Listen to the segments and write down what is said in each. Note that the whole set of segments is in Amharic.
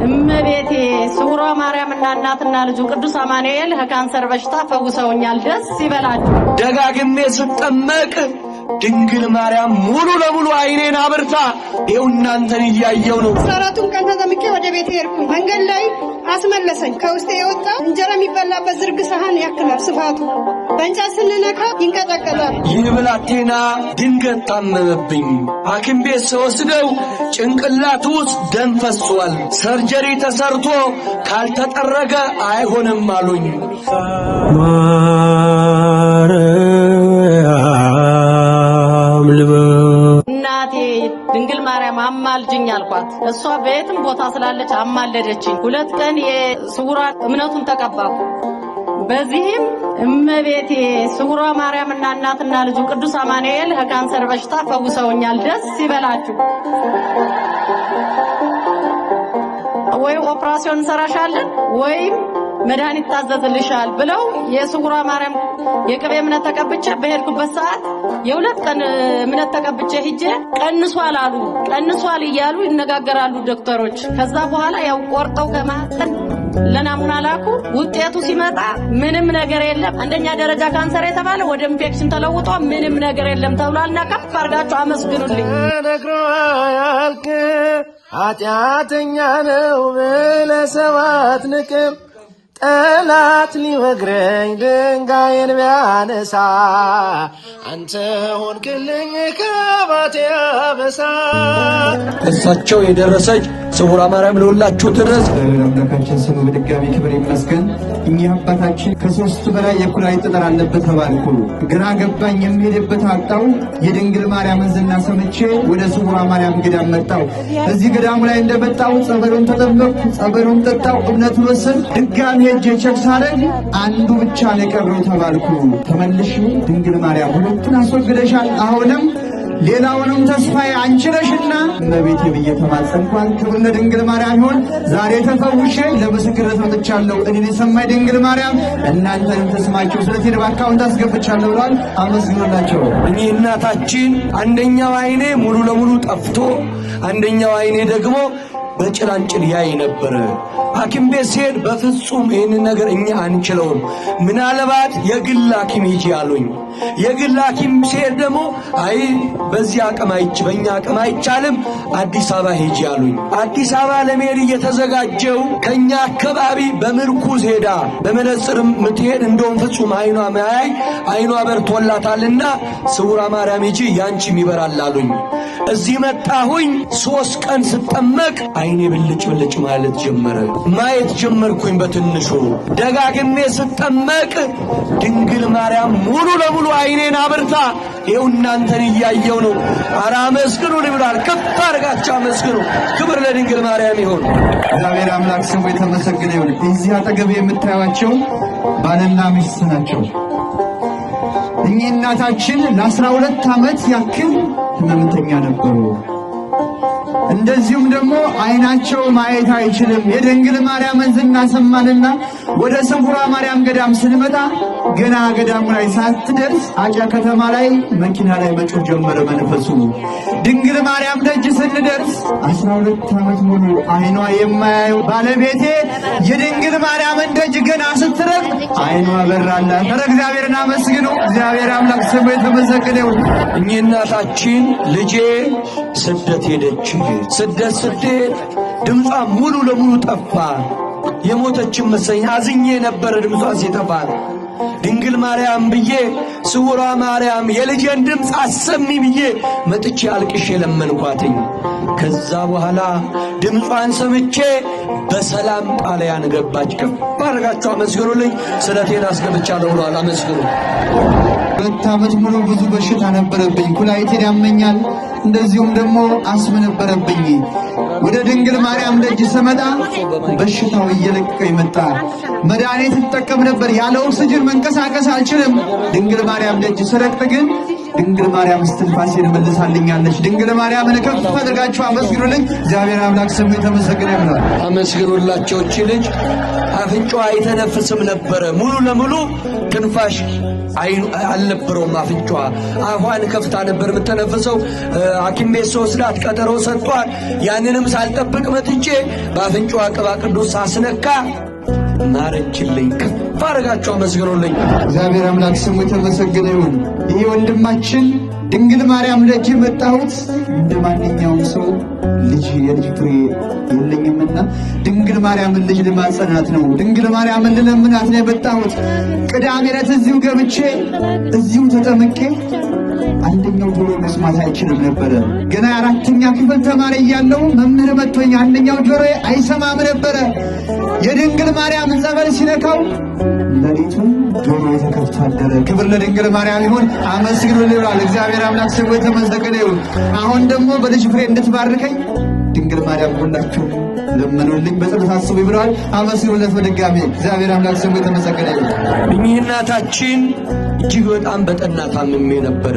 እመቤቴ ስውሯ ማርያምና እናትና ልጁ ቅዱስ አማኑኤል ከካንሰር በሽታ ፈውሰውኛል። ደስ ይበላችሁ። ደጋግሜ ስጠመቅ ድንግል ማርያም ሙሉ ለሙሉ አይኔን አብርታ ይኸው እናንተን እያየው ነው። 14ቱን ቀን ተጠምቄ ወደ ቤት ሄድኩ። መንገድ ላይ አስመለሰኝ። ከውስጤ የወጣ እንጀራ የሚበላበት ዝርግ ሰሃን ያክላል ስፋቱ። በእንጨት ስንነካ ይንቀጠቀጣል። ይህ ብላቴና ድንገት ታመመብኝ። ሐኪም ቤት ስወስደው ጭንቅላቱ ውስጥ ደም ፈሷል። ሰርጀሪ ተሰርቶ ካልተጠረገ አይሆንም አሉኝ። እናቴ ድንግል ማርያም አማልጅኝ አልኳት። እሷ በየትም ቦታ ስላለች አማለደችኝ። 2 ቀን የስውራ እምነቱን ተቀባሁ። በዚህም እመቤቴ ስውሯ ማርያምና እናትና ልጁ ቅዱስ አማኑኤል ከካንሰር በሽታ ፈውሰውኛል። ደስ ይበላችሁ። ወይ ኦፕራሲዮን እንሰራሻለን ወይም መድኃኒት ታዘዝልሻል ብለው የስውሯ ማርያም የቅቤ እምነት ተቀብቼ በሄድኩበት ሰዓት የ2 ቀን እምነት ተቀብቼ ሂጄ ቀንሷል አሉ። ቀንሷል እያሉ ይነጋገራሉ ዶክተሮች። ከዛ በኋላ ያው ቆርጠው ከማህፀን ለናሙና ላኩ። ውጤቱ ሲመጣ ምንም ነገር የለም። 1ኛ ደረጃ ካንሰር የተባለ ወደ ኢንፌክሽን ተለውጦ ምንም ነገር የለም ተብሏልና ከፍ አድርጋችሁ አመስግኑልኝ። ነግሮ ያልክ ኃጢአተኛ ነው ብለሰው አትንቅም። ጠላት ሊወግረኝ ድንጋይን ቢያነሳ አንተ ሆንክልኝ ከባቴ አበሳ። እሳቸው የደረሰች ስውሯ ማርያም ለሁላችሁ ድረስ። አምላካችን ስሙ በድጋሚ ክብር ይመስገን። እኚህ አባታችን ከ3 በላይ የኩላሊት ጠጠር አለበት ተባልኩ። ግራ ገባኝ። የሚሄድበት አጣው። የድንግል ማርያምን ዝና ሰምቼ ወደ ስውሯ ማርያም ገዳም መጣው። እዚህ ገዳሙ ላይ እንደመጣው ጸበሉን ተጠመቅኩ፣ ጸበሉን ጠጣው፣ እምነቱን ወሰን ድጋሚ ሄጄ ቼክ ሳረግ አንዱ ብቻ ነው የቀረው ተባልኩ። ተመልሼ ድንግል ማርያም ሁለቱን አስወግደሻል፣ አሁንም ሌላውንም ተስፋዬ አንቺ ነሽና እመቤቴ ብዬ ተማጸንኳል። ክብር ለድንግል ማርያም ይሁን። ዛሬ ተፈውሼ ለምስክርነት መጥቻለሁ። እኔን የሰማይ ድንግል ማርያም እናንተንም ተስማችሁ። ስለዚህ በአካውንት አስገብቻለሁ ብሏል። አመስግኑላቸው። እኚህ እናታችን አንደኛው አይኔ ሙሉ ለሙሉ ጠፍቶ አንደኛው አይኔ ደግሞ በጭላንጭል ያይ ነበር። ሐኪም ቤት ሲሄድ በፍጹም ይህንን ነገር እኛ አንችለውም፣ ምናልባት የግል ሐኪም ሂጂ አሉኝ። የግል ሐኪም ሲሄድ ደግሞ አይ በዚህ በእኛ አቅም አይቻልም፣ አዲስ አበባ ሂጂ አሉኝ። አዲስ አበባ ለመሄድ እየተዘጋጀው ከኛ አካባቢ በምርኩዝ ሄዳ በመነጽር ምትሄድ እንደውም ፍጹም አይኗ በርቶላታልና ስውሯ ማርያም ሂጂ ያንቺም ይበራል አሉኝ። እዚህ መጣሁኝ። 3 ቀን ስጠመቅ አይኔ ብልጭ ብልጭ ማለት ጀመረ። ማየት ጀመርኩኝ በትንሹ። ደጋግሜ ስጠመቅ ድንግል ማርያም ሙሉ ለሙሉ አይኔን አብርታ ይኸው እናንተን እያየው ነው። ኧረ አመስግኑ ብሏል። ከፍ አድርጋችሁ አመስግኑ። ክብር ለድንግል ማርያም ይሁን። እግዚአብሔር አምላክ ስሙ የተመሰገነ ይሁን። እዚህ አጠገብ የምታዩቸው ባልና ሚስት ናቸው። እኚህ እናታችን ለ12 ዓመት ያክል ህመምተኛ ነበሩ። እንደዚሁም ደግሞ አይናቸው ማየት አይችልም። የድንግል ማርያምን ዝና ሰማንና ወደ ስውሯ ማርያም ገዳም ስንመጣ ገና ገዳሙ ላይ ሳትደርስ አጫ ከተማ ላይ መኪና ላይ መጮህ ጀመረ መንፈሱ። ድንግል ማርያም ደጅ ስንደርስ 12 ዓመት ሙሉ አይኗ የማያየው ባለቤቴ የድንግል ማርያምን ደጅ ገና ስትረግጥ አይኗ በራላት። ኧረ እግዚአብሔርን አመስግኑ። እግዚአብሔር አምላክ ስሙ የተመሰገነ ይሁን። እኚህ እናታችን ልጄ ስደት ሄደች። ስደት ስትሄድ ድምጿ ሙሉ ለሙሉ ጠፋ። የሞተችም መሰለኝ። አዝኜ ነበር ድምጿ ሲጠፋ። ድንግል ማርያም ብዬ ስውሯ ማርያም የልጄን ድምፅ አሰሚ ብዬ መጥቼ አልቅሼ ለመንኳትኝ። ከዛ በኋላ ድምጿን ሰምቼ በሰላም ጣሊያን ገባች። ከፍ አድርጋችሁ አመስግኑልኝ። ስለቴን አስገብቻለሁ ብሏል። አመስግኑ። 2 ዓመት ሙሉ ብዙ በሽታ ነበረብኝ። ኩላሊቴን ያመኛል፣ እንደዚሁም ደግሞ አስም ነበረብኝ። ወደ ድንግል ማርያም ደጅ ስመጣ በሽታው እየለቀቀኝ መጣ። መድኃኒት እጠቀም ነበር፣ ያለ ኦክስጅን መንቀሳቀስ አልችልም። ድንግል ማርያም ደጅ ስረግጥ ግን ድንግል ማርያም እስትንፋሴን መልሳልኛለች። ድንግል ማርያምን ከፍ አድርጋችሁ አመስግኑልኝ። እግዚአብሔር አምላክ ስሙ የተመሰገነ ይሁን። አመስግኑላቸው። እቺ ልጅ አፍንጫዋ አይተነፍስም ነበረ። ሙሉ ለሙሉ ትንፋሽ አልነበረውም አፍንጫዋ። አፏን ከፍታ ነበር የምትተነፍሰው። ሐኪም ቤት ስወስዳት ቀጠሮ ሰጥቷል። ያንንም ሳልጠብቅ መጥቼ በአፍንጫዋ ቅባ ቅዱስ ሳስነካ ማረችልኝ። ከፍ አድርጋችሁ አመስግኑልኝ። እግዚአብሔር አምላክ ስሙ የተመሰገነ ይሁን። ይህ ወንድማችን ድንግል ማርያም ደጅ መጣሁት እንደ ማንኛውም ሰው የልጅ ፍሬ የለኝምና ድንግል ማርያምን ልጅ ልማጸናት ነው፣ ድንግል ማርያምን ልለምናት ነው የመጣሁት። ቅዳሜ ዕለት እዚሁ ገብቼ እዚሁ ተጠምቄ አንደኛው ጆሮ መስማት አይችልም ነበረ። ገና አራተኛ ክፍል ተማሪ እያለሁ መምህር መጥቶኝ አንደኛው ጆሮ አይሰማም ነበረ። የድንግል ማርያም ጸበል ሲነካው ለሊቱን ጆሮ የተከፍቶ አደረ። ክብር ለድንግል ማርያም ይሁን። አመስግኑ ይላል። እግዚአብሔር አምላክ ስሙ የተመሰገነ ይሁን። አሁን ደግሞ በልጅ ፍሬ እንድትባርከኝ ድንግል ማርያም ሁላችሁ ለምኑልኝ፣ በጸሎት አስቡ ይብራል። አመስግኑለት በድጋሚ። እግዚአብሔር አምላክ ስሙ የተመሰገነ ይሁን። እኚህ እናታችን እጅግ በጣም በጠና ታምሜ ነበረ።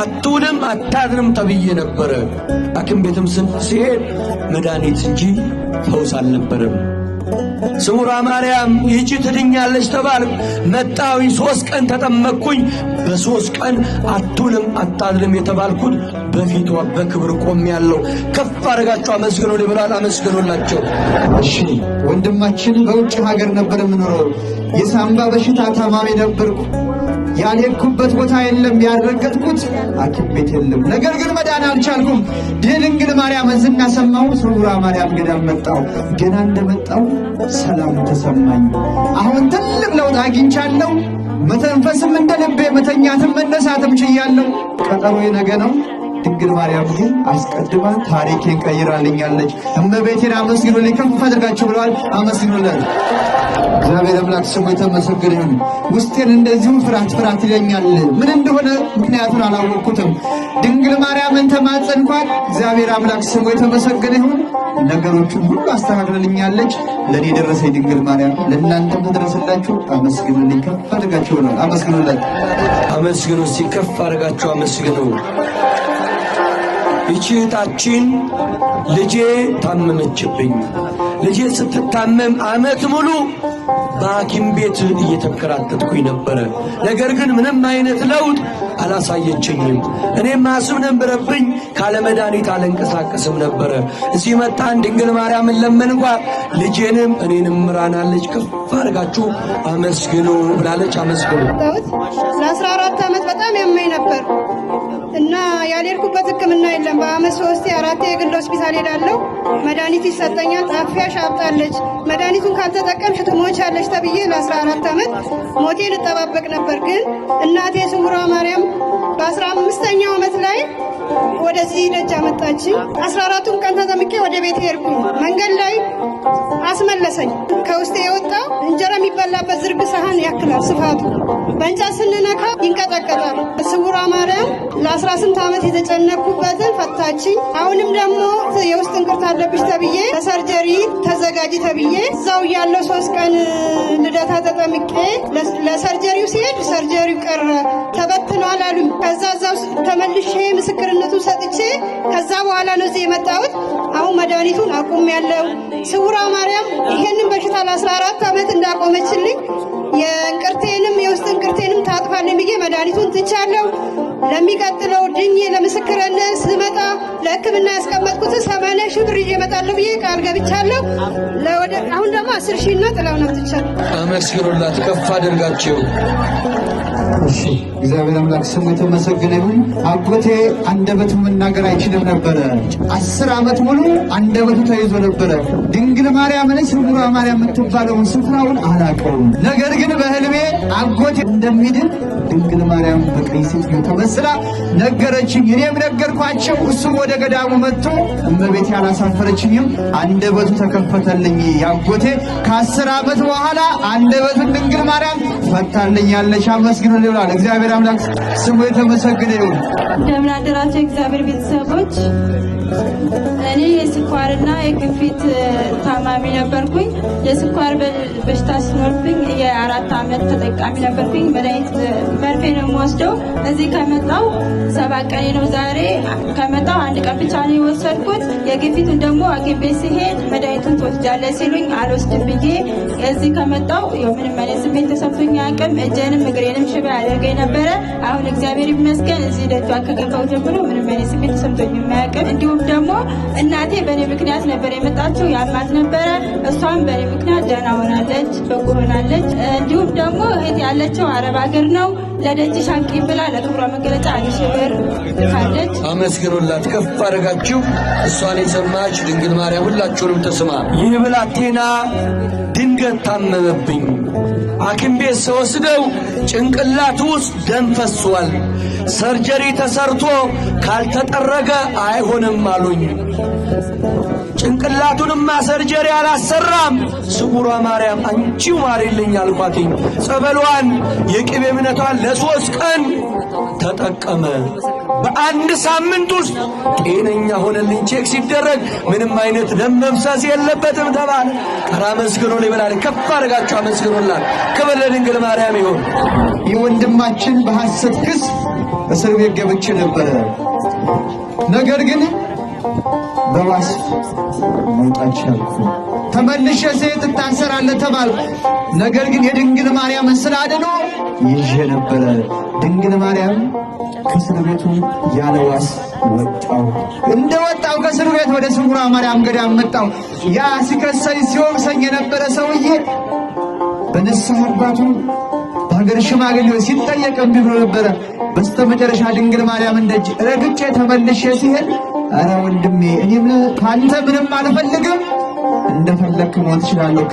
አትውልም አታድርም ተብዬ ነበረ። ሐኪም ቤትም ሲሄድ መድኃኒት እንጂ ፈውስ አልነበረም። ስውሯ ማርያም ይህቺ ትድኛለች ተባልኩ። መጣሁኝ። 3 ቀን ተጠመቅኩኝ። በ3 ቀን አትውልም አታድርም የተባልኩት በፊቷ በክብር ቆሜያለሁ። ከፍ አድርጋችሁ አመስግኑ ብሏል። አመስግኑላቸው። እሺ ወንድማችን በውጭ ሀገር ነበር የምኖረው። የሳምባ በሽታ ታማሚ ነበርኩ። ያልሄድኩበት ቦታ የለም፣ ያልረገጥኩት ሐኪም ቤት የለም። ነገር ግን መዳን አልቻልኩም። ድንግል ማርያምን ስናሰማው ስውሯ ማርያም ገዳም መጣሁ። ገና እንደመጣሁ ሰላም ተሰማኝ። አሁን ትልቅ ለውጥ አግኝቻለሁ። መተንፈስም እንደ ልቤ፣ መተኛትም መነሳትም ችያለሁ። ቀጠሮዬ ነገ ነው። ድንግል ማርያም ግን አስቀድማ ታሪኬን ቀይራልኛለች። እመቤቴን አመስግኑልኝ፣ ከፍ አድርጋችሁ ብለዋል። አመስግኑልን። እግዚአብሔር አምላክ ስሙ የተመሰገነ ይሁን። ውስጤን እንደዚሁ ፍርሃት ይለኛል። ምን እንደሆነ ምክንያቱን አላወቅኩትም። ድንግል ማርያምን ተማጸንኳት። እግዚአብሔር አምላክ ስሙ የተመሰገነ ይሁን። ነገሮቹን ሁሉ አስተካክለልኛለች። ለእኔ ደረሰኝ ድንግል ማርያም፣ ለእናንተም ተደረሰላችሁ። አመስግኑልኝ፣ ከፍ አድርጋችሁ ብለዋል። አመስግኑልን። አመስግኑ። እስቲ ከፍ አድርጋችሁ አመስግኑ። ይህች እህታችን ልጄ ታመመችብኝ። ልጄ ስትታመም ዓመት ሙሉ በሐኪም ቤት እየተከራተትኩኝ ነበረ። ነገር ግን ምንም አይነት ለውጥ አላሳየችኝም። እኔም ማስብ ነበረብኝ፣ ካለ መድኃኒት አልንቀሳቀስም ነበረ። እዚህ መጣን፣ ድንግል ማርያምን ለመንኳት፣ ልጄንም እኔንም ምራናለች። ከፍ አድርጋችሁ አመስግኑ ብላለች። አመስግኑ። ለ14 ዓመት በጣም ያመኝ ነበር እና ያልሄድኩበት ሕክምና የለም። በአመት 3 4 የግል ሆስፒታል ሄዳለሁ። መድኃኒት ይሰጠኛል። ጣፊያ ሻብጣለች። መድኃኒቱን ካልተጠቀምሽ ትሞቻለች ተብዬ ለ14 ዓመት ሞቴን እጠባበቅ ነበር። ግን እናቴ ስውሯ ማርያም በ15ኛው ዓመት ላይ ወደዚህ ደጅ አመጣችኝ። 14ቱን ቀን ተጠምቄ ወደ ቤት ሄድኩኝ። መንገድ ላይ አስመለሰኝ። ከውስጤ የወጣው እንጀራ የሚበላበት ዝርግ ሳህን ያክላል ስፋቱ። በእንጨት ስንነካ ይንቀጠቀጣል። ስውሯ ማርያም ለ18 ዓመት የተጨነኩበትን ፈታችኝ። አሁንም ደግሞ የውስጥ እንቅርት አለብሽ ተብዬ ለሰርጀሪ ተዘጋጂ ተብዬ እዛው ያለው 3 ቀን ልደታ ተጠምቄ ለሰርጀሪው ሲሄድ ሰርጀሪው ቀረ ተበትኗል አሉኝ። ከዛ እዛው ተመልሼ ምስክርነቱን ሰጥቼ ከዛ በኋላ ነው እዚህ የመጣሁት። አሁን መድኃኒቱን አቁሜያለሁ። ስውሯ ማርያም ይሄንን በሽታ ለ14 ዓመት እንዳቆመችልኝ የእንቅርቴንም የውስጥ እንቅርቴንም ታጥፋልኝ ብዬ መድኃኒቱን ትቻለሁ። ለሚቀጥለው ድኜ ለምስክርነት ስመጣ ለሕክምና ያስቀመጥኩት 80 ሺህ ብር ይዤ እመጣለሁ ብዬ ቃል ገብቻለሁ። አሁን ደግሞ 10 ሺህ እና ጥላውን አምጥቻለሁ። አመስግኑላት፣ ከፍ አድርጋችሁ። እሺ እግዚአብሔር አምላክ ስሙ የተመሰገነ ይሁን። አጎቴ አንደበቱ መናገር አይችልም ነበረ። 10 ዓመት ሙሉ አንደበቱ ተይዞ ነበረ። ድንግል ማርያምን ስውሯ ማርያም የምትባለውን ስፍራውን አላውቀውም። ነገር ግን በህልሜ አጎቴ እንደሚድን ድንግል ማርያም በቀኝ ሴትዮ ተመስላ ነገረችኝ። እኔም ነገርኳቸው። እሱም ወደ ገዳሙ መጥቶ እመቤቴ አላሳፈረችኝም። አንደበቱ ተከፈተልኝ። ያጎቴ ከ10 ዓመት በኋላ አንደበቱን ድንግል ማርያም ፈታልኛለች። አመስግኑ ይላል። እግዚአብሔር አምላክ ስሙ የተመሰገነ ይሁን። እንደምን አደራችሁ እግዚአብሔር ቤተሰቦች። እኔ የስኳርና የግፊት ታማሚ ነበርኩኝ። የስኳር በሽታ ሲኖርብኝ የ4 ዓመት ተጠቃሚ ነበርኩኝ። መድኃኒት መርፌ ነው የምወስደው። እዚህ ከመጣው 7 ቀን ነው ዛሬ። ከመጣው 1 ቀን ብቻ ነው የወሰድኩት። የግፊቱን ደግሞ ሐኪም ቤት ሲሄድ መድኃኒቱን ትወስጃለሽ ሲሉኝ አልወስድም ብዬ እዚህ ከመጣው ምንም አይነት ስሜት ተሰምቶኝ አያውቅም። እጄንም እግሬንም ሽባ ያደርገኝ ነበረ። አሁን እግዚአብሔር ይመስገን እዚህ ደጇ ከገባው ጀምሮ ምንም አይነት ስሜት ተሰምቶኝ የማያውቅም። እንዲሁም ደግሞ እናቴ በእኔ ምክንያት ነበር የመጣችው። ያማት ነበረ። እሷም በእኔ ምክንያት ደህና ሆናለች፣ በጎ ሆናለች። እንዲሁም ደግሞ እህት ያለችው አረብ ሀገር ነው። ለደጅሽ አንቂ ብላ ለክብሯ መገለጫ 1,000 ብር ካለች አመስግኑላት፣ ከፍ አድርጋችሁ። እሷን የሰማች ድንግል ማርያም ሁላችሁንም ተስማ። ይህ ብላቴና ድንገት ታመመብኝ። ሐኪም ቤት ስወስደው ጭንቅላቱ ውስጥ ደም ፈሷል። ሰርጀሪ ተሰርቶ ካልተጠረገ አይሆንም አሉኝ። ጭንቅላቱንማ ሰርጀሪ አላሰራም። ስውሯ ማርያም አንቺው ማሪልኝ አልኳትኝ። ጸበሏን የቅቤ እምነቷን ለ3 ቀን ተጠቀመ። በ1 ሳምንት ውስጥ ጤነኛ ሆነልኝ። ቼክ ሲደረግ ምንም አይነት ደም መፍሰስ የለበትም ተባለ። ኧረ አመስግኑልኝ ብላለች። ከፍ አድርጋችሁ አመስግኑላት። ክብር ለድንግል ማርያም ይሁን። ይህ ወንድማችን በሐሰት ክስ እስር ቤት ገብቼ ነበረ። ነገር ግን በዋስ መውጣት ቻልኩ። ተመልሼ ስሄድ ትታሰራለህ ተባልኩ። ነገር ግን የድንግል ማርያምን ስላድኖ ይዤ ነበረ። ድንግል ማርያም ከእስር ቤቱ ያለ ዋስ ወጣው። እንደወጣው ከእስር ቤት ወደ ስውሯ ማርያም ገዳም መጣው። ያ ሲከሰኝ ሲወቅሰኝ የነበረ ሰውዬ በንስሐ አባቱ በሀገር ሽማግሌዎች ሲጠየቅ እምቢ ብሎ ነበረ። በስተመጨረሻ ድንግል ማርያም እንደጅ ረግጬ ተመልሼ ሲሄድ አረ ወንድሜ እኔም ካንተ ምንም አልፈልግም፣ እንደፈለክ ሞት ትችላለህ፣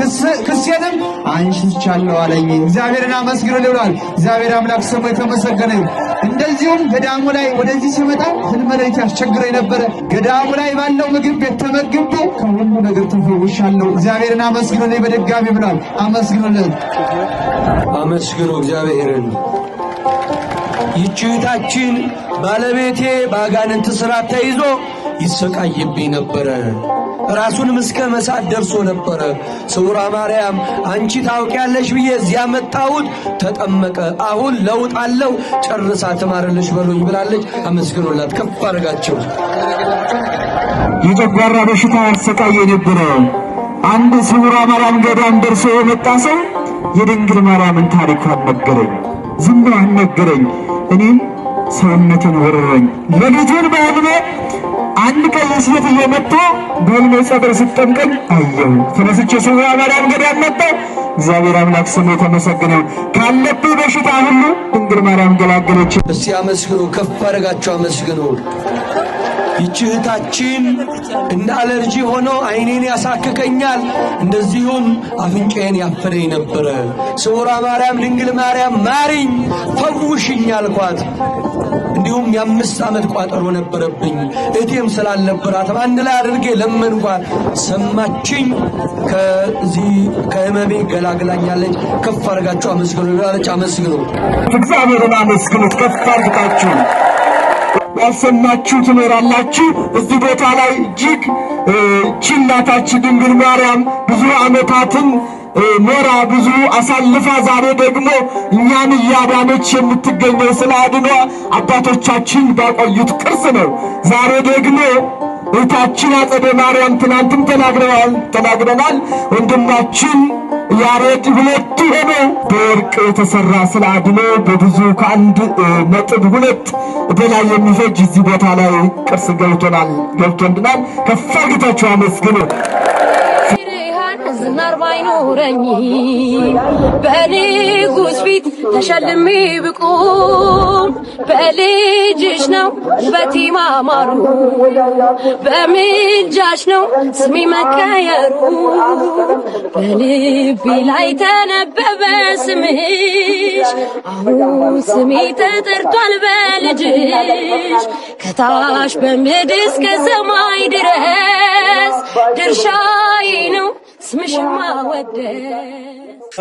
ክሴንም አንሽቻለሁ አለኝ። እግዚአብሔርን አመስግኑ ይላል። እግዚአብሔር አምላክ ስሙ የተመሰገነ ይሁን። እንደዚሁም ገዳሙ ላይ ወደዚህ ሲመጣ ህልመ ሌሊት ያስቸግረኝ ነበረ። ገዳሙ ላይ ባለው ምግብ ቤት ተመግቤ ከሁሉ ነገር ተፈውሻለሁ። እግዚአብሔርን አመስግኑ በድጋሚ ብሏል። አመስግኑለት፣ አመስግኑ እግዚአብሔርን። ይህችታችን ባለቤቴ በአጋንንት ሥራት ተይዞ ይሰቃይብኝ ነበረ። ራሱንም እስከ መሳት ደርሶ ነበረ። ስውሯ ማርያም አንቺ ታውቂያለሽ ብዬ እዚያ መጣሁት። ተጠመቀ። አሁን ለውጥ አለው። ጨርሳ ትማርልሽ በሉኝ ብላለች። አመስግኑላት፣ ከፍ አድርጋቸው። የጨጓራ በሽታ ያሰቃየ ነበረ። አንድ ስውሯ ማርያም ገዳም ደርሶ የመጣ ሰው የድንግል ማርያምን ታሪኳን ነገረኝ። ዝም ብሎ ነገረኝ። እኔም ሰውነትን ወረረኝ። ሌሊቱን በሕልሜ አንድ ቀይ ሴት እየመጣ በሕልሜ ጸበል ስትጠምቀኝ አየሁ። ተነስቼ ስውሯ ማርያም ገዳም መጣሁ። እግዚአብሔር አምላክ ስሙ የተመሰገነ ይሁን። ካለብኝ በሽታ ሁሉ ድንግል ማርያም ገላገለች። እስቲ አመስግኑ፣ ከፍ አድርጋችሁ አመስግኑ። ይህች እህታችን እንደ አለርጂ ሆኖ ዓይኔን ያሳክከኛል፣ እንደዚሁም አፍንጫዬን ያፈነኝ ነበረ። ስውሯ ማርያም ድንግል ማርያም ማሪኝ፣ ፈውሽኝ አልኳት። እንዲሁም የ5 ዓመት ቋጠሮ ነበረብኝ። እቴም ስላልነበራት አንድ ላይ አድርጌ ለመንኳት። ሰማችኝ። ከዚህ ከህመሜ ገላግላኛለች። ከፍ አድርጋችሁ አመስግኑ ብላለች። አመስግኑ፣ እግዚአብሔርን አመስግኑት ከፍ አድርጋችሁ። ያሰማችሁ ትኖራላችሁ። እዚህ ቦታ ላይ እጅግ ችናታችን ድንግል ማርያም ብዙ ዓመታትን ኖራ ብዙ አሳልፋ ዛሬ ደግሞ እኛን እያዳነች የምትገኘው ስለ አድኗ አባቶቻችን ባቆዩት ቅርስ ነው። ዛሬ ደግሞ እህታችን አጸደ ማርያም ትናንትም ተናግረናል። ወንድማችን ያሬድ ሁለቱ ሆኖ በወርቅ የተሰራ ስለ አድኖ በብዙ ከ1.2 በላይ የሚፈጅ እዚህ ቦታ ላይ ቅርስ ገብቶልናል። ከፍ አድርጋችሁ አመስግኑ። ዝናር ባይኖረኝ በንጉሥ ፊት ተሸልሜ ብቁም በልጅሽ ነው ውበቴ ማማሩ፣ በምልጃሽ ነው ስሜ መቀየሩ። በልቤ ላይ ተነበበ ስምሽ፣ አሁን ስሜ ተጠርቷል በልጅሽ። ከታች በምድር እስከ ሰማይ ድረስ ድርሻዬ ነው ስምሽን ማወደስ።